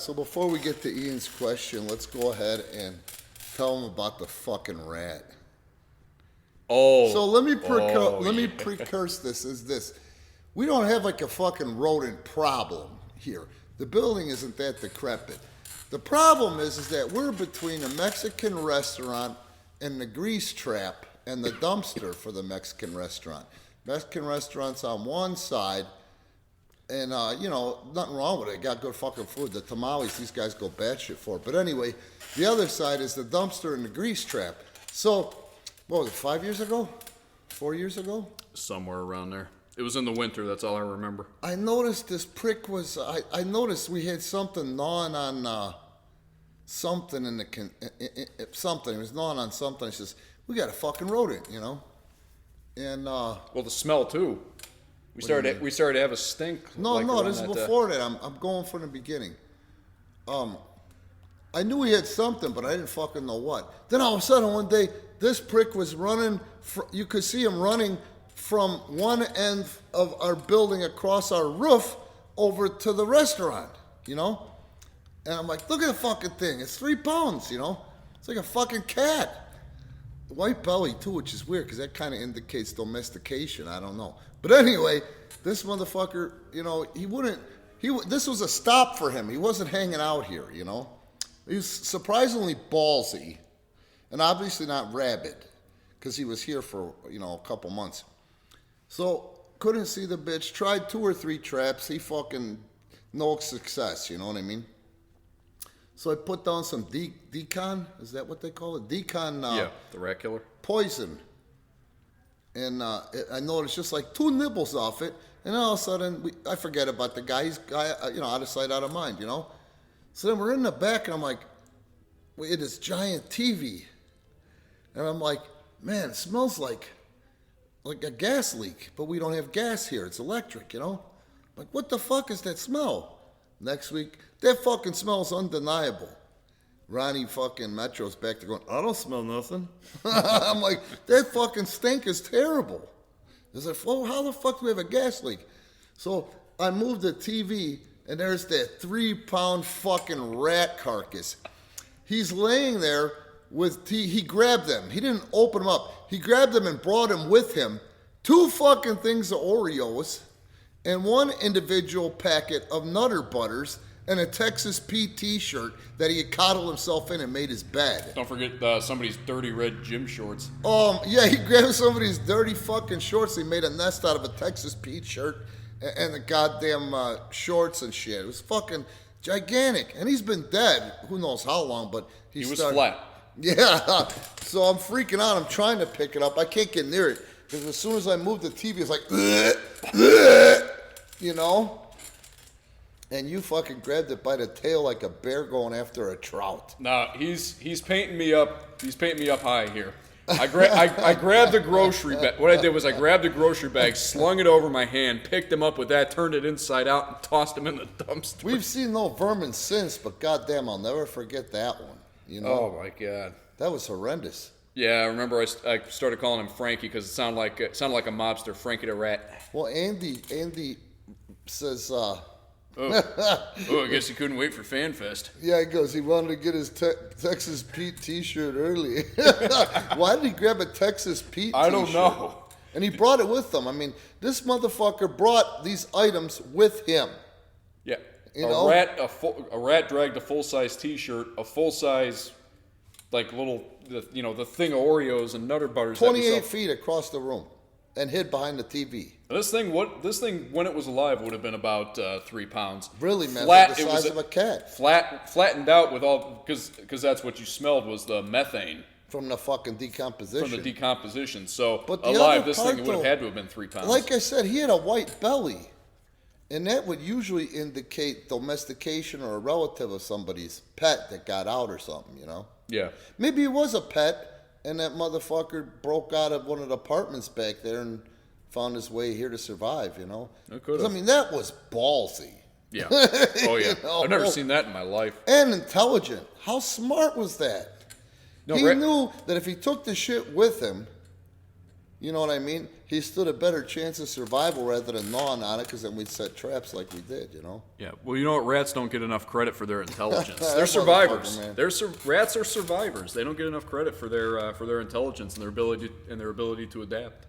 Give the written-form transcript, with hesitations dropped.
So before we get to Ian's question, let's go ahead and tell him about the fucking rat. Oh. So let me precurse this as this. We don't have like a fucking rodent problem here. The building isn't that decrepit. The problem is that we're between a Mexican restaurant and the grease trap and the dumpster for the Mexican restaurant. Mexican restaurant's on one side, and, nothing wrong with it. Got good fucking food. The tamales, these guys go batshit for. But anyway, the other side is the dumpster and the grease trap. So, what was it, 5 years ago? 4 years ago? Somewhere around there. It was in the winter, that's all I remember. I noticed this prick was, I noticed we had something gnawing on something in the, something. It was gnawing on something. He says, we got a fucking rodent, And, well, the smell, too. We started to have a stink. No, this is before that. I'm going from the beginning. I knew he had something, but I didn't fucking know what. Then all of a sudden one day, this prick was running. You could see him running from one end of our building across our roof over to the restaurant. And I'm like, look at the fucking thing. It's 3 pounds. It's like a fucking cat. White belly too, which is weird because that kind of indicates domestication. I don't know. But anyway, this motherfucker, this was a stop for him. He wasn't hanging out here, He was surprisingly ballsy and obviously not rabid because he was here for, a couple months. So, couldn't see the bitch. Tried 2 or 3 traps. He fucking no success, you know what I mean? So I put down some decon. Is that what they call it? Decon. Yeah, the rat killer. Poison. And I noticed just like 2 nibbles off it, and all of a sudden I forget about the guy. He's out of sight, out of mind, So then we're in the back, and I'm like, it is giant TV, and I'm like, man, it smells like a gas leak, but we don't have gas here. It's electric, Like, what the fuck is that smell? Next week, that fucking smell's undeniable. Ronnie fucking Metro's back there going, I don't smell nothing. I'm like, that fucking stink is terrible. He's like, well, how the fuck do we have a gas leak? So I moved the TV, and there's that 3-pound fucking rat carcass. He's laying there with he grabbed them. He didn't open them up. He grabbed them and brought them with him. 2 fucking things of Oreos and 1 individual packet of Nutter Butters and a Texas Pete t-shirt that he had coddled himself in and made his bed. Don't forget somebody's dirty red gym shorts. Yeah, he grabbed somebody's dirty fucking shorts. He made a nest out of a Texas Pete shirt and the goddamn shorts and shit. It was fucking gigantic. And he's been dead who knows how long, but he was flat. Yeah, so I'm freaking out. I'm trying to pick it up. I can't get near it because as soon as I move the TV, it's like, And you fucking grabbed it by the tail like a bear going after a trout. Nah, he's painting me up. He's painting me up high here. I grabbed the grocery bag. What I did was I grabbed the grocery bag, slung it over my hand, picked him up with that, turned it inside out, and tossed him in the dumpster. We've seen no vermin since, but goddamn, I'll never forget that one. Oh my god, that was horrendous. Yeah, I remember I started calling him Frankie because it sounded like a mobster, Frankie the Rat. Well, Andy says. I guess he couldn't wait for FanFest. Yeah, he goes, he wanted to get his Texas Pete t-shirt early. Why did he grab a Texas Pete t-shirt? I don't know. And he brought it with him. I mean, this motherfucker brought these items with him. Yeah. A rat dragged a full-size t-shirt, a full-size, like little, the thing of Oreos and Nutter Butters. 28 feet across the room and hid behind the TV. This thing, when it was alive, would have been about 3 pounds. Really, man, like the size of a cat. Flattened out with all, because that's what you smelled was the methane. From the fucking decomposition. From the decomposition. So, alive, this thing would have had to have been 3 pounds. Like I said, he had a white belly. And that would usually indicate domestication or a relative of somebody's pet that got out or something, Yeah. Maybe it was a pet. And that motherfucker broke out of one of the apartments back there and found his way here to survive, It could have. I mean, that was ballsy. Yeah. Oh, yeah. I've never seen that in my life. And intelligent. How smart was that? No, he knew that if he took the shit with him, You know what I mean? He stood a better chance of survival rather than gnawing on it, because then we'd set traps like we did, you know? Yeah, well, you know what? Rats don't get enough credit for their intelligence. That They're survivors. motherfucker, man. Rats are survivors. They don't get enough credit for their intelligence and their ability to adapt.